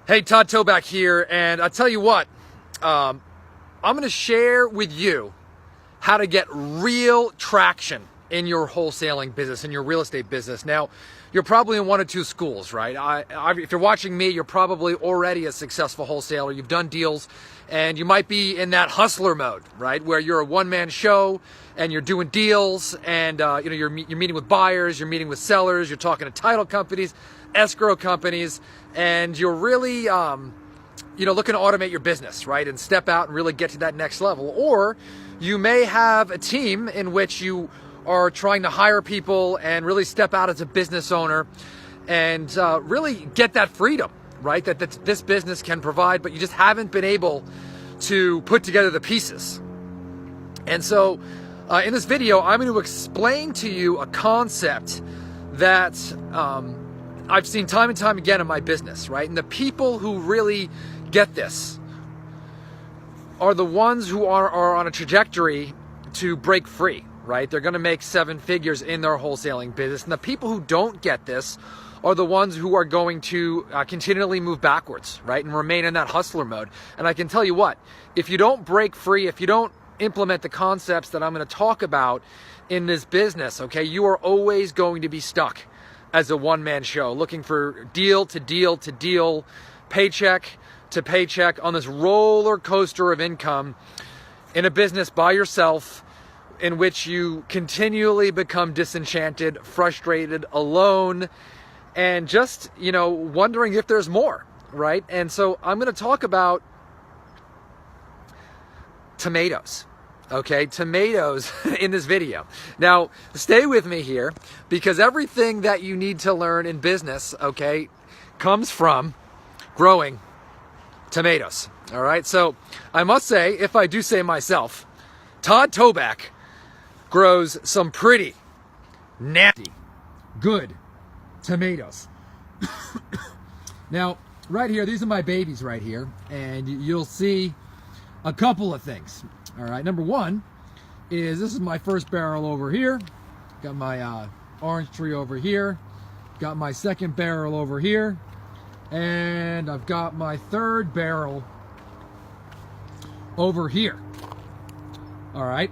Hey, Todd Toback here, and I tell you what, I'm going to share with you how to get real traction in your wholesaling business, in your real estate business. Now, you're probably in one of two schools, right? If you're watching me, you're probably already a successful wholesaler. You've done deals, and you might be in that hustler mode, right, where you're a one-man show and you're doing deals, and you're meeting with buyers, you're meeting with sellers, you're talking to title companies, escrow companies, and you're really looking to automate your business, right, and step out and really get to that next level. Or you may have a team in which you are trying to hire people and really step out as a business owner and really get that freedom, right, that this business can provide, but you just haven't been able to put together the pieces. And so in this video, I'm going to explain to you a concept that I've seen time and time again in my business, right? And the people who really get this are the ones who are on a trajectory to break free, right? They're going to make 7 figures in their wholesaling business. And the people who don't get this are the ones who are going to continually move backwards, right? And remain in that hustler mode. And I can tell you what, if you don't break free, if you don't implement the concepts that I'm going to talk about in this business, okay, you are always going to be stuck as a one-man show, looking for deal to deal to deal, paycheck to paycheck on this roller coaster of income in a business by yourself, in which you continually become disenchanted, frustrated, alone, and just, wondering if there's more, right? And so I'm going to talk about tomatoes. Okay, tomatoes in this video. Now, stay with me here, because everything that you need to learn in business, okay, comes from growing tomatoes. All right, so I must say, if I do say myself, Todd Toback grows some pretty nasty, good tomatoes. Now, right here, these are my babies right here, and you'll see a couple of things. All right, number one is this is my first barrel over here. Got my orange tree over here. Got my second barrel over here. And I've got my third barrel over here. All right,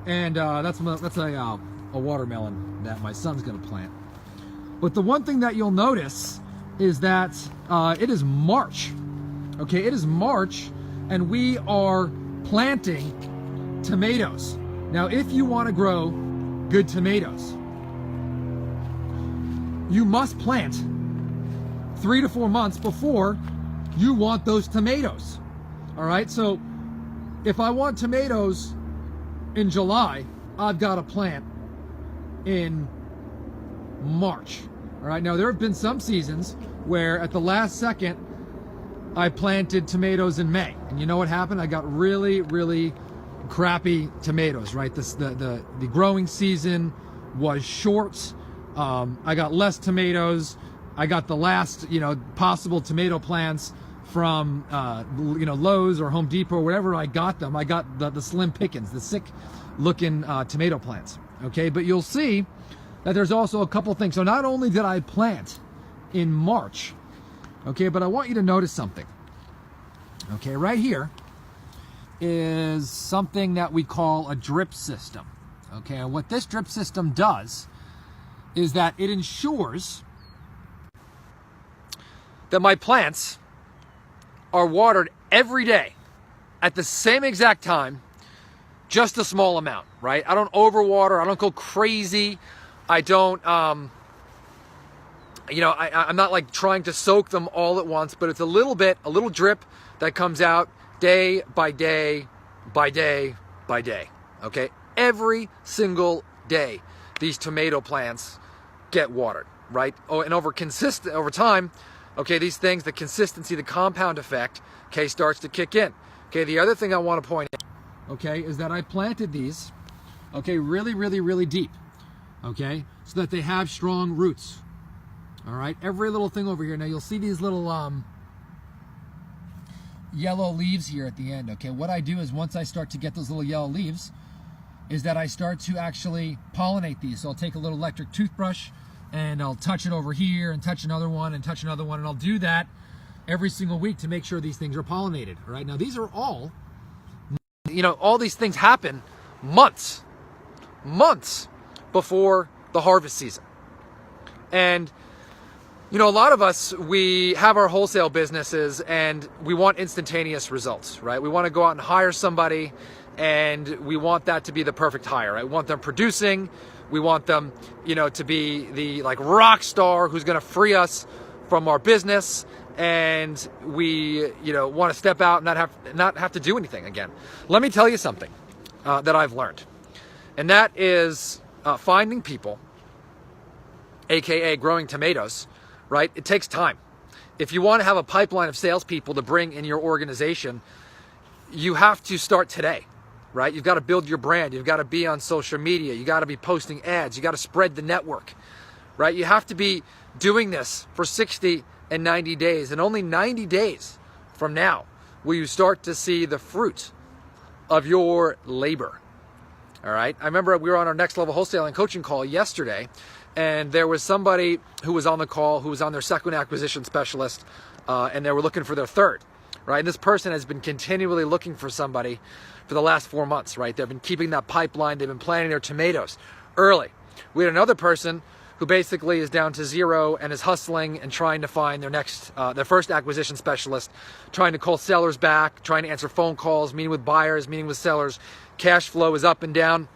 and that's a watermelon that my son's gonna plant. But the one thing that you'll notice is that it is March. Okay, it is March, and we are planting tomatoes. Now, if you want to grow good tomatoes, you must plant 3 to 4 months before you want those tomatoes. All right, so if I want tomatoes in July, I've got to plant in March. All right, now there have been some seasons where at the last second I planted tomatoes in May, and you know what happened? I got really, really crappy tomatoes, right? The growing season was short. I got less tomatoes. I got the last, possible tomato plants from, Lowe's or Home Depot, or wherever I got them. I got the slim pickings, the sick looking tomato plants. Okay, but you'll see that there's also a couple things. So not only did I plant in March, okay, but I want you to notice something. Okay, right here is something that we call a drip system. Okay, and what this drip system does is that it ensures that my plants are watered every day at the same exact time, just a small amount, right? I don't overwater, I don't go crazy, I don't I'm not like trying to soak them all at once, but it's a little drip that comes out day by day by day by day. Okay, every single day these tomato plants get watered, right? Oh, and over time, okay, these things, the consistency, the compound effect, okay, starts to kick in. Okay, the other thing I want to point out, okay, is that I planted these, okay, really, really, really deep, okay, so that they have strong roots. All right, every little thing over here. Now you'll see these little yellow leaves here at the end. Okay, what I do is once I start to get those little yellow leaves, is that I start to actually pollinate these. So I'll take a little electric toothbrush and I'll touch it over here and touch another one and touch another one, and I'll do that every single week to make sure these things are pollinated. All right. Now, these are all, all these things happen months before the harvest season. And, a lot of us, we have our wholesale businesses and we want instantaneous results, right? We want to go out and hire somebody and we want that to be the perfect hire, right? We want them producing. We want them, to be the rock star who's going to free us from our business. And we, want to step out and not have to do anything again. Let me tell you something that I've learned. And that is finding people, AKA growing tomatoes, right? It takes time. If you want to have a pipeline of salespeople to bring in your organization, you have to start today, right? You've got to build your brand. You've got to be on social media. You got to be posting ads. You got to spread the network, right? You have to be doing this for 60 and 90 days. And only 90 days from now will you start to see the fruit of your labor. All right. I remember we were on our Next Level Wholesaling coaching call yesterday, and there was somebody who was on the call who was on their second acquisition specialist, and they were looking for their third, right? And this person has been continually looking for somebody for the last 4 months, right? They've been keeping that pipeline. They've been planting their tomatoes early. We had another person who basically is down to zero and is hustling and trying to find their first acquisition specialist, trying to call sellers back, trying to answer phone calls, meeting with buyers, meeting with sellers. Cash flow is up and down.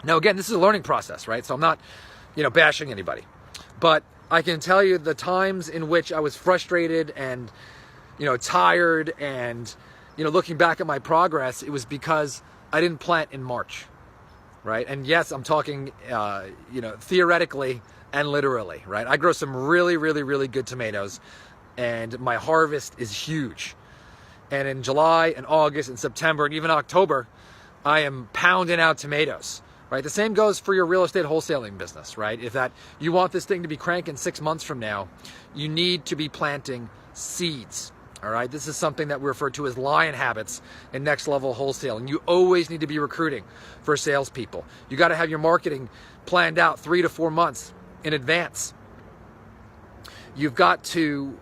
Now, again, this is a learning process, right? So I'm not, bashing anybody. But I can tell you the times in which I was frustrated and, tired and, looking back at my progress, it was because I didn't plant in March, right? And yes, I'm talking, theoretically and literally, right? I grow some really, really, really good tomatoes, and my harvest is huge. And in July and August and September and even October, I am pounding out tomatoes, right? The same goes for your real estate wholesaling business, right? If you want this thing to be cranking 6 months from now, you need to be planting seeds. All right, this is something that we refer to as lion habits in Next Level Wholesaling. You always need to be recruiting for salespeople. You got to have your marketing planned out 3 to 4 months in advance. You've got to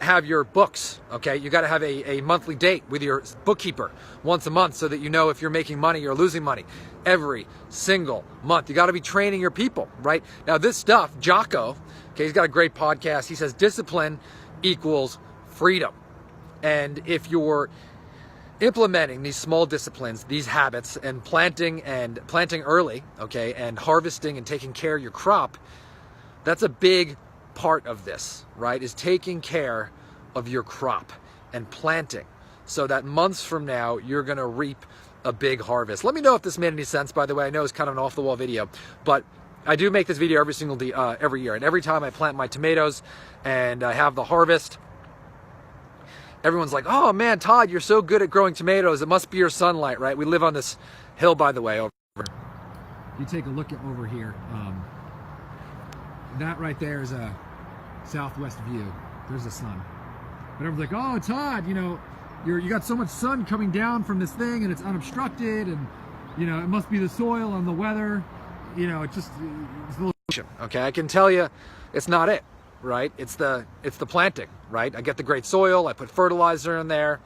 have your books, okay? You got to have a monthly date with your bookkeeper once a month so that you know if you're making money or losing money every single month. You got to be training your people, right? Now, this stuff, Jocko, okay, he's got a great podcast. He says discipline equals freedom. And if you're implementing these small disciplines, these habits, and planting early, okay, and harvesting and taking care of your crop, that's a big part of this, right? Is taking care of your crop and planting so that months from now you're going to reap a big harvest. Let me know if this made any sense. By the way, I know it's kind of an off-the-wall video, but I do make this video every year, and every time I plant my tomatoes and I have the harvest, everyone's like, "Oh man, Todd, you're so good at growing tomatoes. It must be your sunlight, right?" We live on this hill, by the way. Over. You take a look at over here. That right there is a southwest view. There's the sun. But everyone's like, "Oh, Todd, you got so much sun coming down from this thing, and it's unobstructed, and it must be the soil and the weather. It's a little." Okay, I can tell you, it's not it. Right? It's the planting, right? I get the great soil, I put fertilizer in there,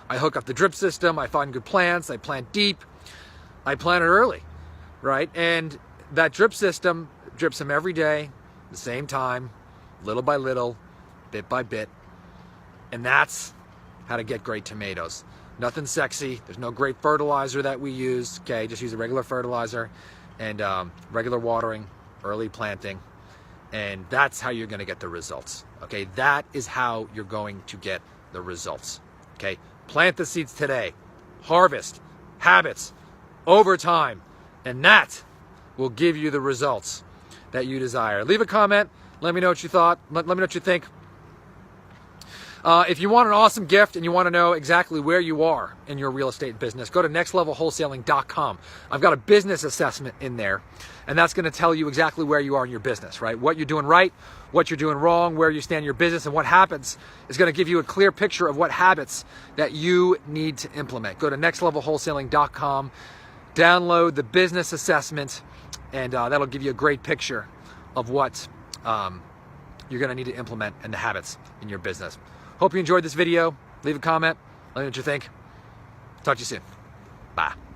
I hook up the drip system, I find good plants, I plant deep, I plant it early, right? And that drip system drips them every day, the same time, little by little, bit by bit. And that's how to get great tomatoes. Nothing sexy, there's no great fertilizer that we use, okay? Just use a regular fertilizer and regular watering, early planting. And that's how you're going to get the results. Okay, that is how you're going to get the results. Okay, plant the seeds today, harvest habits over time, and that will give you the results that you desire. Leave a comment. Let me know what you thought. Let me know what you think. If you want an awesome gift and you want to know exactly where you are in your real estate business, go to nextlevelwholesaling.com. I've got a business assessment in there, and that's going to tell you exactly where you are in your business, right? What you're doing right, what you're doing wrong, where you stand in your business, and what happens is going to give you a clear picture of what habits that you need to implement. Go to nextlevelwholesaling.com, download the business assessment, and that'll give you a great picture of what you're going to need to implement and the habits in your business. Hope you enjoyed this video. Leave a comment. Let me know what you think. Talk to you soon. Bye.